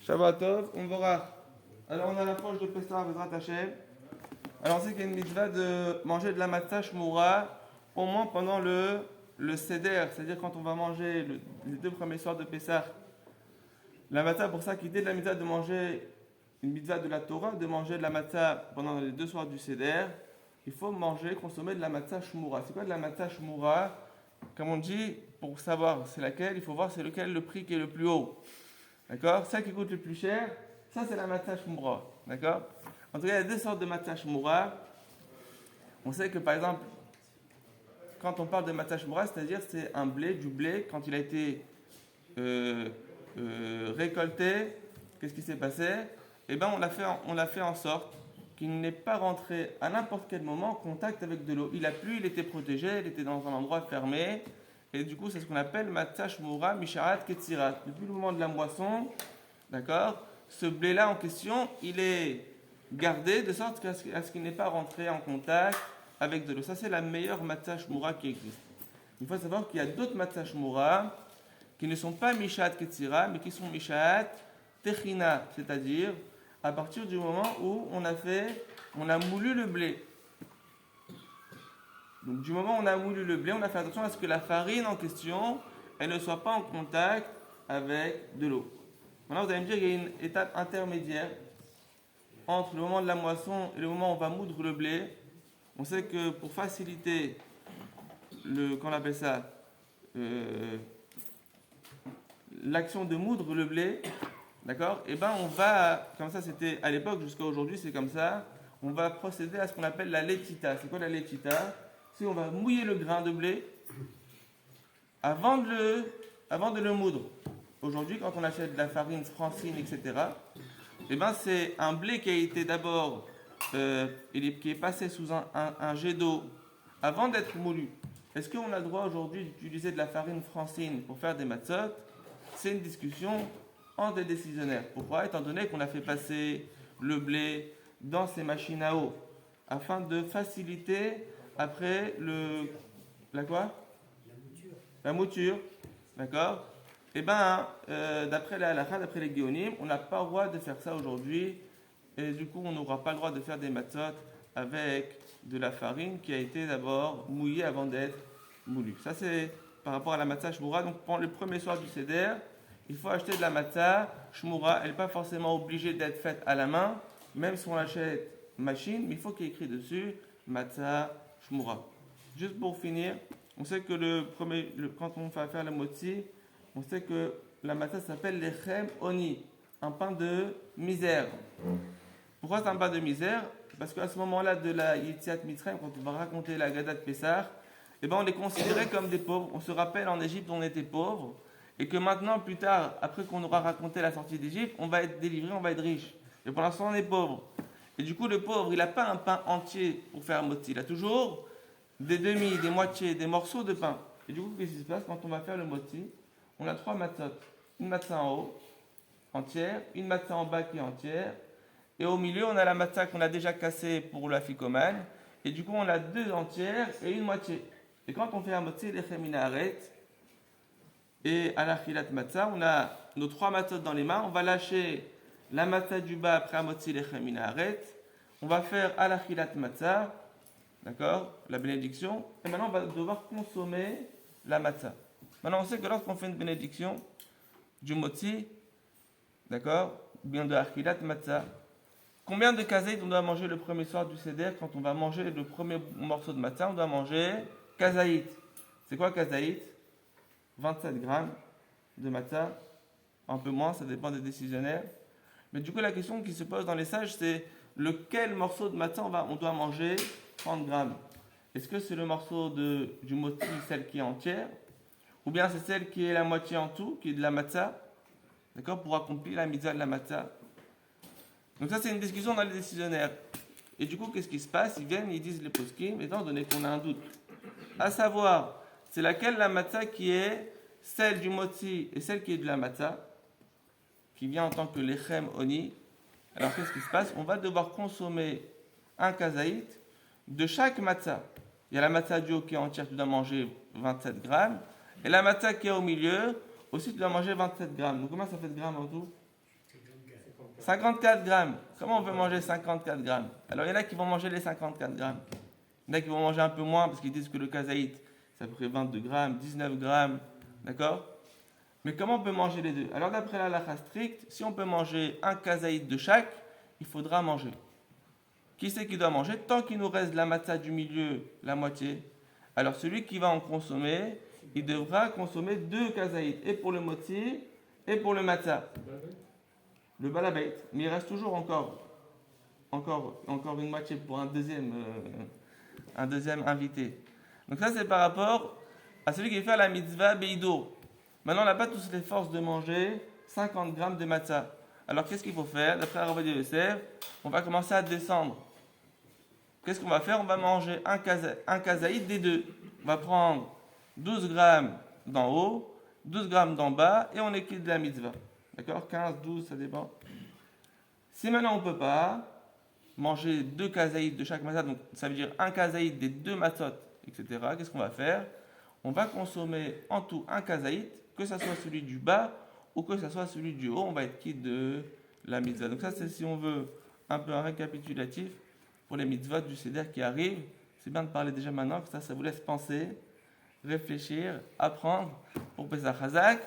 Shabbat Tov, on verra. Alors on a l'approche de Pessah, Bezrat Hashem. Alors on sait qu'il y a une mitzvah de manger de la matzah shmoura au moins pendant le seder, c'est-à-dire quand on va manger les deux premiers soirs de Pessah. La matzah, pour ça, quitter de la mitzvah de manger une mitzvah de la Torah, de manger de la matzah pendant les deux soirs du seder, il faut consommer de la matzah shmoura. C'est quoi de la matzah shmoura? Comme on dit, pour savoir c'est laquelle, il faut voir c'est lequel le prix qui est le plus haut. D'accord? Celle qui coûte le plus cher, ça c'est la matzah shmoura. D'accord? En tout cas, il y a deux sortes de matzah shmoura. On sait que par exemple, quand on parle de matzah shmoura, c'est-à-dire c'est un blé, du blé, quand il a été récolté, qu'est-ce qui s'est passé? Eh bien, on l'a fait en sorte qu'il n'est pas rentré à n'importe quel moment en contact avec de l'eau. Il a plu, il était protégé, il était dans un endroit fermé. Et du coup, c'est ce qu'on appelle matzah shmoura misharat ketzirat. Depuis le moment de la moisson, d'accord, ce blé-là en question, il est gardé de sorte à ce qu'il n'ait pas rentré en contact avec de l'eau. Ça, c'est la meilleure matzah shmoura qui existe. Il faut savoir qu'il y a d'autres matzah shmoura qui ne sont pas misharat ketzirat, mais qui sont misharat techina, c'est-à-dire à partir du moment où on a moulu le blé. Donc du moment où on a moulu le blé, on a fait attention à ce que la farine en question, elle ne soit pas en contact avec de l'eau. Maintenant vous allez me dire qu'il y a une étape intermédiaire entre le moment de la moisson et le moment où on va moudre le blé. On sait que pour faciliter qu'on appelle ça, l'action de moudre le blé, d'accord? Et ben on va, comme ça c'était à l'époque jusqu'à aujourd'hui, c'est comme ça, on va procéder à ce qu'on appelle la lechita. C'est quoi la lechita? C'est on va mouiller le grain de blé avant de le moudre. Aujourd'hui, quand on achète de la farine francine, etc., et ben c'est un blé qui a été d'abord, qui est passé sous un jet d'eau avant d'être moulu. Est-ce qu'on a le droit aujourd'hui d'utiliser de la farine francine pour faire des matzot? C'est une discussion entre des décisionnaires. Pourquoi? Étant donné qu'on a fait passer le blé dans ces machines à eau afin de faciliter après la mouture. D'accord? Eh bien, d'après la halakha, d'après les guéonim, on n'a pas le droit de faire ça aujourd'hui. Et du coup, on n'aura pas le droit de faire des matzot avec de la farine qui a été d'abord mouillée avant d'être moulue. Ça, c'est par rapport à la matzah shmoura. Donc, pour le premier soir du seder, il faut acheter de la matzah shmoura. Elle n'est pas forcément obligée d'être faite à la main, même si on l'achète machine, mais il faut qu'il y ait écrit dessus matzah shmoura. Juste pour finir, on sait que quand on va faire la motzi, on sait que la matzah s'appelle lechem oni, un pain de misère. Pourquoi c'est un pain de misère? Parce qu'à ce moment-là de la Yetziat Mitzrayim, quand on va raconter la Gadat Pessah, eh ben on est considérés comme des pauvres. On se rappelle en Égypte on était pauvres, et que maintenant, plus tard, après qu'on aura raconté la sortie d'Égypte, on va être délivré, on va être riche. Et pour l'instant, on est pauvre. Et du coup, le pauvre, il n'a pas un pain entier pour faire motzi. Il a toujours des demi, des moitiés, des morceaux de pain. Et du coup, qu'est-ce qui se passe quand on va faire le motzi? On a trois matzot. Une matzah en haut, entière, une matzah en bas qui est entière, et au milieu, on a la matzah qu'on a déjà cassée pour la ficomane, et du coup, on a deux entières et une moitié. Et quand on fait un motzi, lechem minaret, et à la chilat matzah, on a nos trois matzot dans les mains, on va lâcher la matzah du bas après un motzi lechem minaret, on va faire à la chilat matzah, d'accord, la bénédiction, et maintenant on va devoir consommer la matzah. Maintenant, on sait que lorsqu'on fait une bénédiction du motzi, d'accord, ou bien de achilat matzah, combien de kazaït on doit manger le premier soir du seder? Quand on va manger le premier morceau de matzah, on doit manger kazaït. C'est quoi kazaït? 27 grammes de matzah, un peu moins, ça dépend des décisionnaires. Mais du coup, la question qui se pose dans les sages, c'est lequel morceau de matzah on doit manger 30 grammes? Est-ce que c'est le morceau du motzi, celle qui est entière? Ou bien c'est celle qui est la moitié en tout, qui est de la matzah, d'accord, pour accomplir la mitzvah de la matzah. Donc ça, c'est une discussion dans les décisionnaires. Et du coup, qu'est-ce qui se passe? Ils viennent, ils disent les poskim, étant donné qu'on a un doute. À savoir, c'est laquelle la matzah qui est celle du motzi et celle qui est de la matzah, qui vient en tant que lechem oni. Alors qu'est-ce qui se passe? On va devoir consommer un kazaït de chaque matzah. Il y a la matzah du haut qui est entière, tu dois manger 27 grammes. Et la matzah qui est au milieu, aussi tu dois manger 27 grammes. Donc comment ça fait de grammes en tout? 54 grammes. Comment on peut manger 54 grammes? Alors, il y en a qui vont manger les 54 grammes. Il y en a qui vont manger un peu moins parce qu'ils disent que le kazaït, c'est à peu près 22 grammes, 19 grammes. D'accord? Mais comment on peut manger les deux? Alors, d'après la halakha stricte, si on peut manger un kazaït de chaque, il faudra manger. Qui c'est qui doit manger? Tant qu'il nous reste de la matzah du milieu, la moitié, alors celui qui va en consommer, il devra consommer 2 kazaït, et pour le moti, et pour le matzah. Le balabait. Mais il reste toujours encore une moitié pour un deuxième invité. Donc ça, c'est par rapport à celui qui fait la mitzvah beido. Maintenant, on n'a pas tous les forces de manger 50 grammes de matzah. Alors, qu'est-ce qu'il faut faire? D'après Rav Ovadia Yosef, on va commencer à descendre. Qu'est-ce qu'on va faire? On va manger un kazaïd des deux. On va prendre 12 grammes d'en haut, 12 grammes d'en bas, et on équilibre de la mitzvah. D'accord? 15, 12, ça dépend. Si maintenant on ne peut pas manger 2 kazaïd de chaque matzah, donc ça veut dire un kazaïd des 2 matzot, etc., qu'est-ce qu'on va faire? On va consommer en tout un kazaïd, que ce soit celui du bas ou que ce soit celui du haut, on va être quitte de la mitzvah. Donc ça, c'est si on veut un peu un récapitulatif pour les mitzvot du Seder qui arrivent. C'est bien de parler déjà maintenant, que ça vous laisse penser, réfléchir, apprendre pour Pesach Hazak.